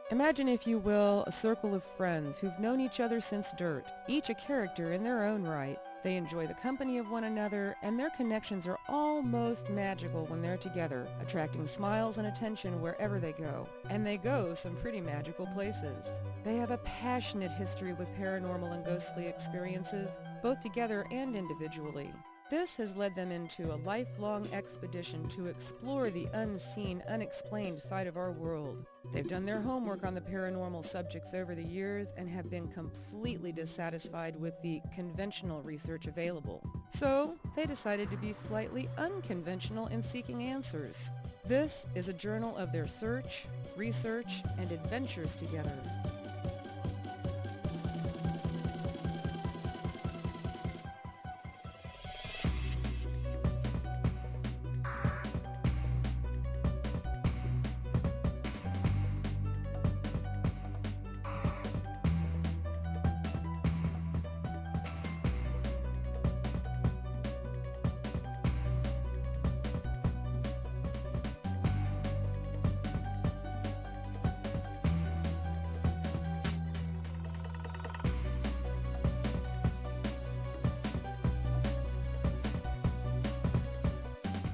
Imagine, if you will, a circle of friends who've known each other since dirt, each a character in their own right. They enjoy the company of one another, and their connections are almost magical when they're together, attracting smiles and attention wherever they go. And they go some pretty magical places. They have a passionate history with paranormal and ghostly experiences, both together and individually. This has led them into a lifelong expedition to explore the unseen, unexplained side of our world. They've done their homework on the paranormal subjects over the years and have been completely dissatisfied with the conventional research available. So, they decided to be slightly unconventional in seeking answers. This is a journal of their search, research, and adventures together.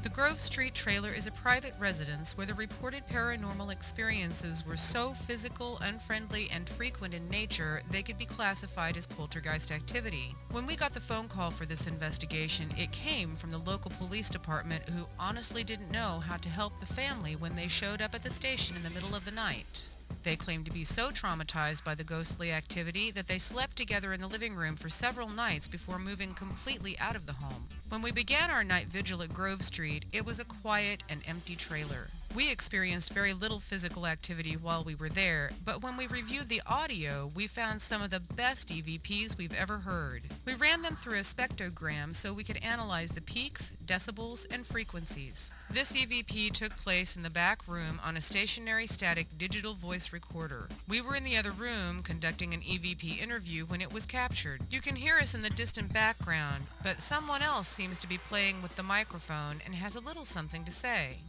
The Grove Street trailer is a private residence where the reported paranormal experiences were so physical, unfriendly, and frequent in nature they could be classified as poltergeist activity. When we got the phone call for this investigation, it came from the local police department, who honestly didn't know how to help the family when they showed up at the station in the middle of the night. They claimed to be so traumatized by the ghostly activity that they slept together in the living room for several nights before moving completely out of the home. When we began our night vigil at Grove Street, it was a quiet and empty trailer. We experienced very little physical activity while we were there, but when we reviewed the audio, we found some of the best EVPs we've ever heard. We ran them through a spectrogram so we could analyze the peaks, decibels, and frequencies. This EVP took place in the back room on a stationary static digital voice recorder. We were in the other room conducting an EVP interview when it was captured. You can hear us in the distant background, but someone else seems to be playing with the microphone and has a little something to say.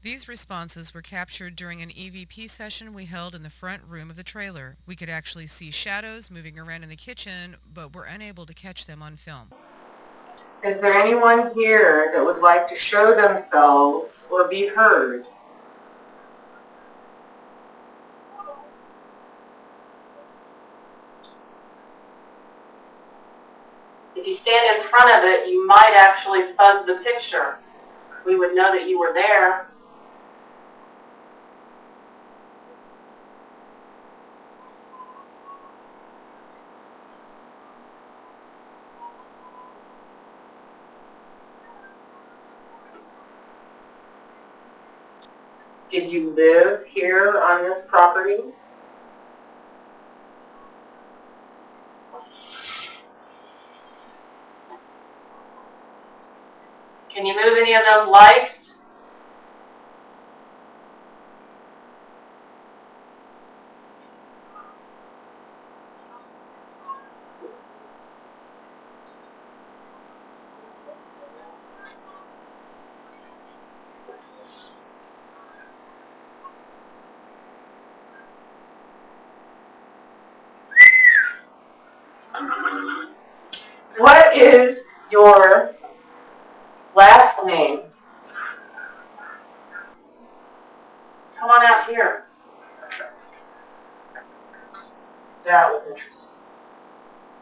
These responses were captured during an EVP session we held in the front room of the trailer. We could actually see shadows moving around in the kitchen, but were unable to catch them on film. Is there anyone here that would like to show themselves or be heard? If you stand in front of it, you might actually fuzz the picture. We would know that you were there. Did you live here on this property? Can you move any of those lights? What is your last name? Come on out here. That was interesting.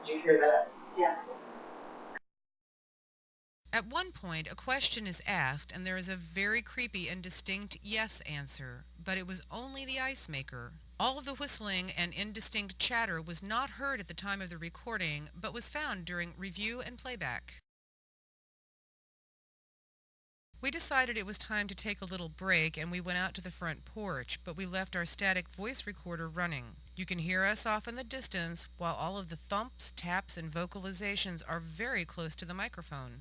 Did you hear that? Yeah. At one point, a question is asked and there is a very creepy and distinct yes answer, but it was only the ice maker. All of the whistling and indistinct chatter was not heard at the time of the recording, but was found during review and playback. We decided it was time to take a little break and we went out to the front porch, but we left our static voice recorder running. You can hear us off in the distance while all of the thumps, taps, and vocalizations are very close to the microphone.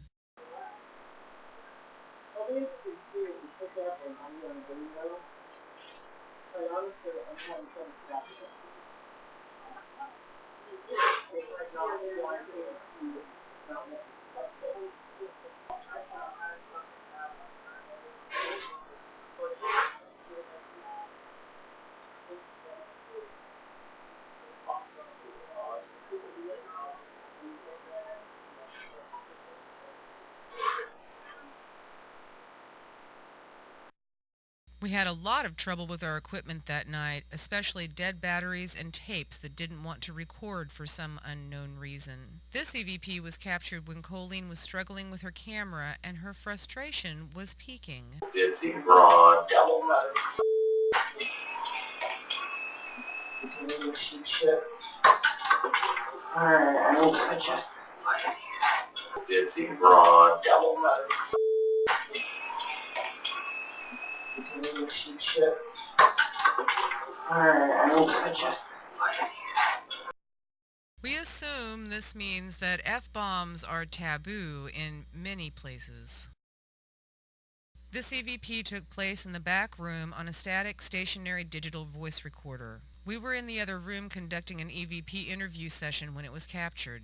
We had a lot of trouble with our equipment that night, especially dead batteries and tapes that didn't want to record for some unknown reason. This EVP was captured when Colleen was struggling with her camera and her frustration was peaking. Ditsy broad, double nut. Alright, I need to adjust this light here. Ditsy broad, double nut. Alright, I need to adjust this light here. We assume this means that F-bombs are taboo in many places. This EVP took place in the back room on a static stationary digital voice recorder. We were in the other room conducting an EVP interview session when it was captured.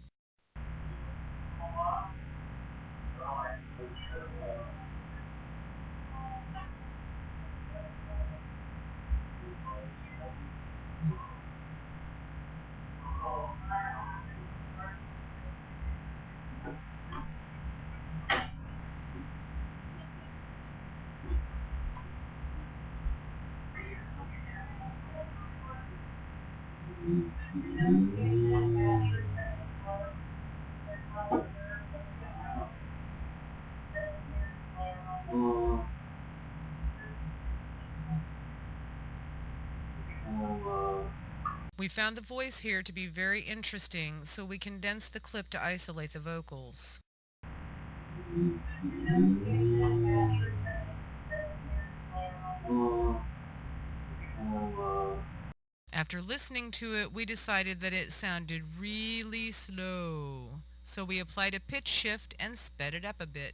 We found the voice here to be very interesting, so we condensed the clip to isolate the vocals. After listening to it, we decided that it sounded really slow, so we applied a pitch shift and sped it up a bit.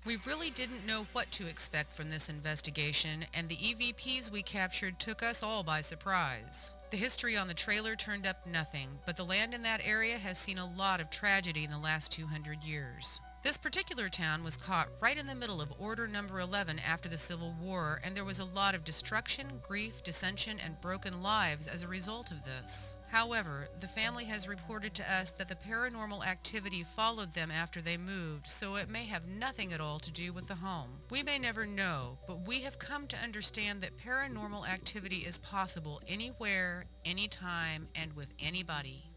We really didn't know what to expect from this investigation, and the EVPs we captured took us all by surprise. The history on the trailer turned up nothing, but the land in that area has seen a lot of tragedy in the last 200 years. This particular town was caught right in the middle of Order Number 11 after the Civil War, and there was a lot of destruction, grief, dissension, and broken lives as a result of this. However, the family has reported to us that the paranormal activity followed them after they moved, so it may have nothing at all to do with the home. We may never know, but we have come to understand that paranormal activity is possible anywhere, anytime, and with anybody.